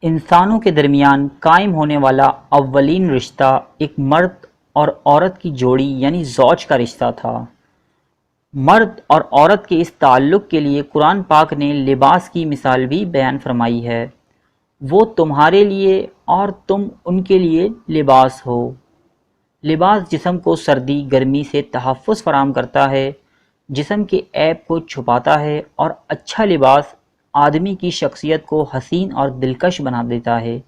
انسانوں کے درمیان قائم ہونے والا اولین رشتہ ایک مرد اور عورت کی جوڑی یعنی زوج کا رشتہ تھا۔ مرد اور عورت کے اس تعلق کے لیے قرآن پاک نے لباس کی مثال بھی بیان فرمائی ہے۔ وہ تمہارے لیے اور تم ان کے لیے لباس ہو۔ لباس جسم کو سردی گرمی سے تحفظ فراہم کرتا ہے، جسم کے عیب کو چھپاتا ہے، اور اچھا لباس آدمی کی شخصیت کو حسین اور دلکش بنا دیتا ہے۔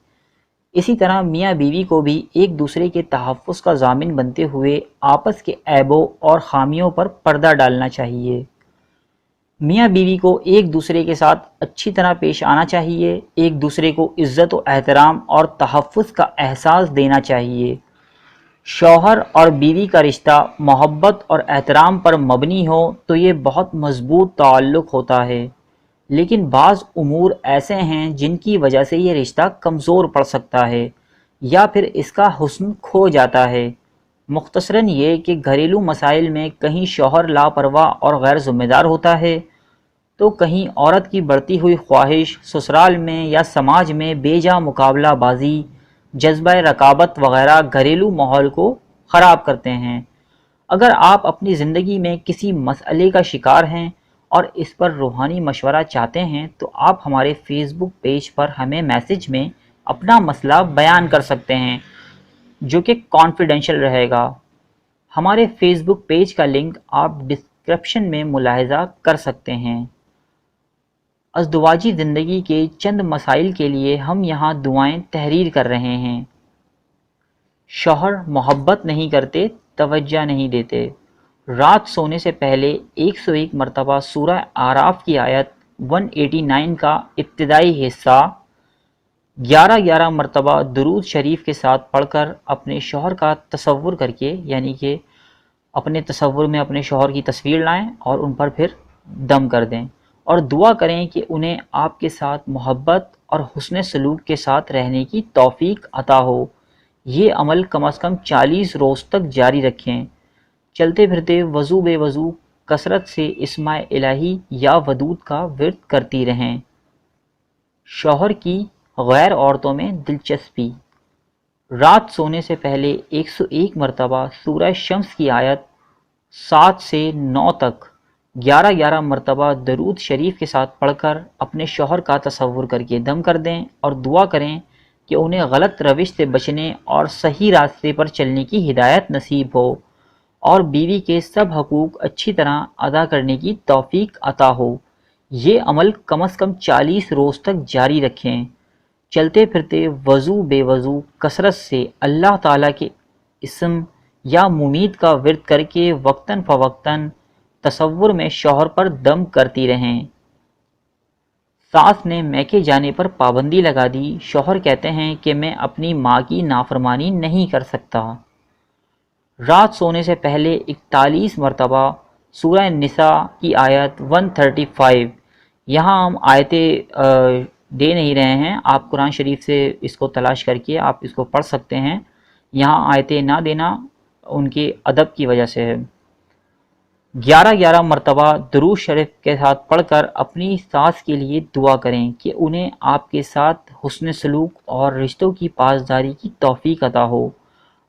اسی طرح میاں بیوی کو بھی ایک دوسرے کے تحفظ کا ضامن بنتے ہوئے آپس کے عیبوں اور خامیوں پر پردہ ڈالنا چاہیے۔ میاں بیوی کو ایک دوسرے کے ساتھ اچھی طرح پیش آنا چاہیے، ایک دوسرے کو عزت و احترام اور تحفظ کا احساس دینا چاہیے۔ شوہر اور بیوی کا رشتہ محبت اور احترام پر مبنی ہو تو یہ بہت مضبوط تعلق ہوتا ہے، لیکن بعض امور ایسے ہیں جن کی وجہ سے یہ رشتہ کمزور پڑ سکتا ہے یا پھر اس کا حسن کھو جاتا ہے۔ مختصراً یہ کہ گھریلو مسائل میں کہیں شوہر لاپرواہ اور غیر ذمہ دار ہوتا ہے تو کہیں عورت کی بڑھتی ہوئی خواہش سسرال میں یا سماج میں بے جا مقابلہ بازی، جذبہ رقابت وغیرہ گھریلو ماحول کو خراب کرتے ہیں۔ اگر آپ اپنی زندگی میں کسی مسئلے کا شکار ہیں اور اس پر روحانی مشورہ چاہتے ہیں تو آپ ہمارے فیس بک پیج پر ہمیں میسج میں اپنا مسئلہ بیان کر سکتے ہیں، جو کہ کانفیڈینشیل رہے گا۔ ہمارے فیس بک پیج کا لنک آپ ڈسکرپشن میں ملاحظہ کر سکتے ہیں۔ ازدواجی زندگی کے چند مسائل کے لیے ہم یہاں دعائیں تحریر کر رہے ہیں۔ شوہر محبت نہیں کرتے، توجہ نہیں دیتے۔ رات سونے سے پہلے 101 مرتبہ سورہ اعراف کی آیت 189 کا ابتدائی حصہ 11 مرتبہ درود شریف کے ساتھ پڑھ کر اپنے شوہر کا تصور کر کے، یعنی کہ اپنے تصور میں اپنے شوہر کی تصویر لائیں اور ان پر پھر دم کر دیں، اور دعا کریں کہ انہیں آپ کے ساتھ محبت اور حسن سلوک کے ساتھ رہنے کی توفیق عطا ہو۔ یہ عمل کم از کم 40 روز تک جاری رکھیں۔ چلتے پھرتے وضو بے وضو کثرت سے اسماء الہی یا ودود کا ورد کرتی رہیں۔ شوہر کی غیر عورتوں میں دلچسپی۔ رات سونے سے پہلے 101 مرتبہ سورہ شمس کی آیت 7 سے 9 تک 11 مرتبہ درود شریف کے ساتھ پڑھ کر اپنے شوہر کا تصور کر کے دم کر دیں اور دعا کریں کہ انہیں غلط روش سے بچنے اور صحیح راستے پر چلنے کی ہدایت نصیب ہو، اور بیوی کے سب حقوق اچھی طرح ادا کرنے کی توفیق عطا ہو۔ یہ عمل کم از کم 40 روز تک جاری رکھیں۔ چلتے پھرتے وضو بے وضو کثرت سے اللہ تعالیٰ کے اسم یا ممید کا ورد کر کے وقتاً فوقتاً تصور میں شوہر پر دم کرتی رہیں۔ ساس نے میکے جانے پر پابندی لگا دی۔ شوہر کہتے ہیں کہ میں اپنی ماں کی نافرمانی نہیں کر سکتا۔ رات سونے سے پہلے 41 مرتبہ سورہ نساء کی آیت 135۔ یہاں ہم آیتیں دے نہیں رہے ہیں، آپ قرآن شریف سے اس کو تلاش کر کے آپ اس کو پڑھ سکتے ہیں۔ یہاں آیتیں نہ دینا ان کے ادب کی وجہ سے ہے۔ 11 مرتبہ درود شریف کے ساتھ پڑھ کر اپنی ساس کے لیے دعا کریں کہ انہیں آپ کے ساتھ حسن سلوک اور رشتوں کی پاسداری کی توفیق عطا ہو،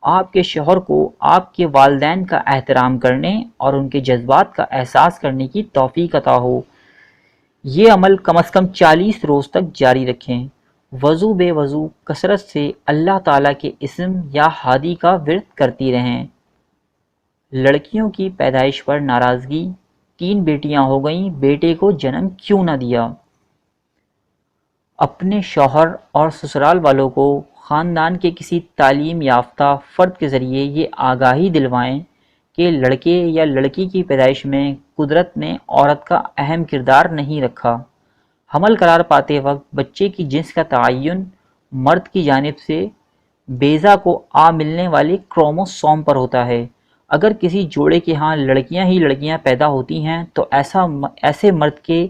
آپ کے شوہر کو آپ کے والدین کا احترام کرنے اور ان کے جذبات کا احساس کرنے کی توفیق عطا ہو۔ یہ عمل کم از کم 40 روز تک جاری رکھیں۔ وضو بے وضو کثرت سے اللہ تعالیٰ کے اسم یا ہادی کا ورد کرتی رہیں۔ لڑکیوں کی پیدائش پر ناراضگی۔ 3 بیٹیاں ہو گئیں، بیٹے کو جنم کیوں نہ دیا؟ اپنے شوہر اور سسرال والوں کو خاندان کے کسی تعلیم یافتہ فرد کے ذریعے یہ آگاہی دلوائیں کہ لڑکے یا لڑکی کی پیدائش میں قدرت نے عورت کا اہم کردار نہیں رکھا۔ حمل قرار پاتے وقت بچے کی جنس کا تعین مرد کی جانب سے بیضہ کو ملنے والے کروموسوم پر ہوتا ہے۔ اگر کسی جوڑے کے ہاں لڑکیاں ہی لڑکیاں پیدا ہوتی ہیں تو ایسے مرد کے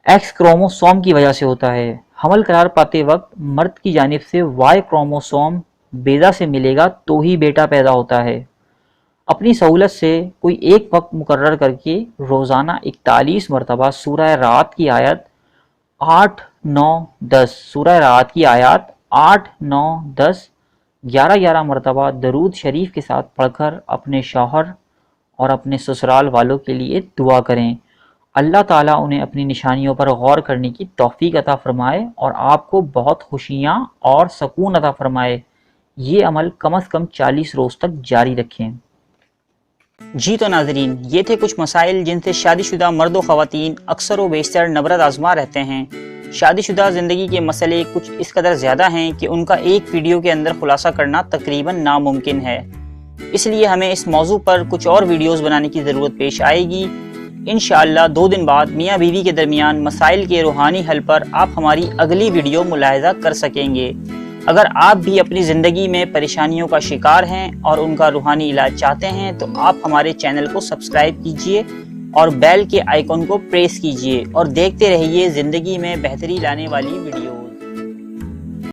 ایکس کروموسوم کی وجہ سے ہوتا ہے۔ حمل قرار پاتے وقت مرد کی جانب سے وائی کروموسوم بیضہ سے ملے گا تو ہی بیٹا پیدا ہوتا ہے۔ اپنی سہولت سے کوئی ایک وقت مقرر کر کے روزانہ 41 مرتبہ سورہ رات کی آیت 8, 9, 10 سورہ رعد کی آیات 8, 9, 10 11 مرتبہ درود شریف کے ساتھ پڑھ کر اپنے شوہر اور اپنے سسرال والوں کے لیے دعا کریں۔ اللہ تعالیٰ انہیں اپنی نشانیوں پر غور کرنے کی توفیق عطا فرمائے اور آپ کو بہت خوشیاں اور سکون عطا فرمائے۔ یہ عمل کم از کم 40 روز تک جاری رکھیں۔ جی تو ناظرین، یہ تھے کچھ مسائل جن سے شادی شدہ مرد و خواتین اکثر و بیشتر نبرد آزما رہتے ہیں۔ شادی شدہ زندگی کے مسئلے کچھ اس قدر زیادہ ہیں کہ ان کا ایک ویڈیو کے اندر خلاصہ کرنا تقریباً ناممکن ہے، اس لیے ہمیں اس موضوع پر کچھ اور ویڈیوز بنانے کی ضرورت پیش آئے گی۔ انشاءاللہ 2 دن بعد میاں بیوی کے درمیان مسائل کے روحانی حل پر آپ ہماری اگلی ویڈیو ملاحظہ کر سکیں گے۔ اگر آپ بھی اپنی زندگی میں پریشانیوں کا شکار ہیں اور ان کا روحانی علاج چاہتے ہیں تو آپ ہمارے چینل کو سبسکرائب کیجئے اور بیل کے آئیکن کو پریس کیجئے اور دیکھتے رہیے زندگی میں بہتری لانے والی ویڈیوز۔